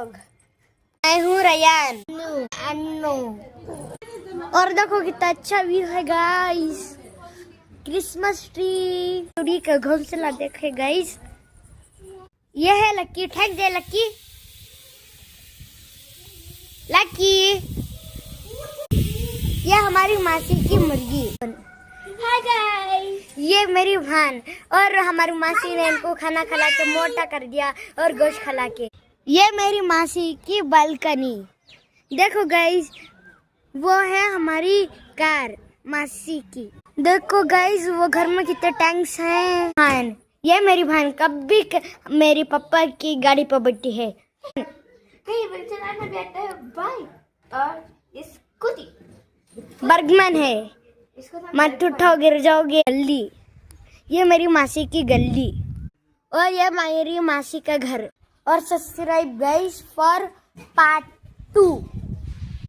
Vlog. मैं हूँ Ryan Annu. और देखो कितना अच्छा व्यू है गाइस, क्रिसमस ट्री का घोंसला देखे गाइस। ये है लक्की, ठेक दे लक्की। लक्की, ये हमारी मासी की मुर्गी। हाय गाइस, ये मेरी भान। और हमारी मासी ने इनको खाना खिला के मोटा कर दिया और गोश्त खिला के। ये मेरी मासी की बालकनी देखो गाइस, वो है हमारी कार मासी की। देखो गाइस वो घर में कितने टैंक्स हैं। हाँ, ये मेरी भान कभी मेरी पापा की गाड़ी पर बैठी है। और स्कूटी बर्गमैन है, मत उठाओ गिर जाओगे गली। ये मेरी मासी की गली और ये मेरी मासी का घर। और सब्सक्राइब गाइस फॉर पार्ट 2।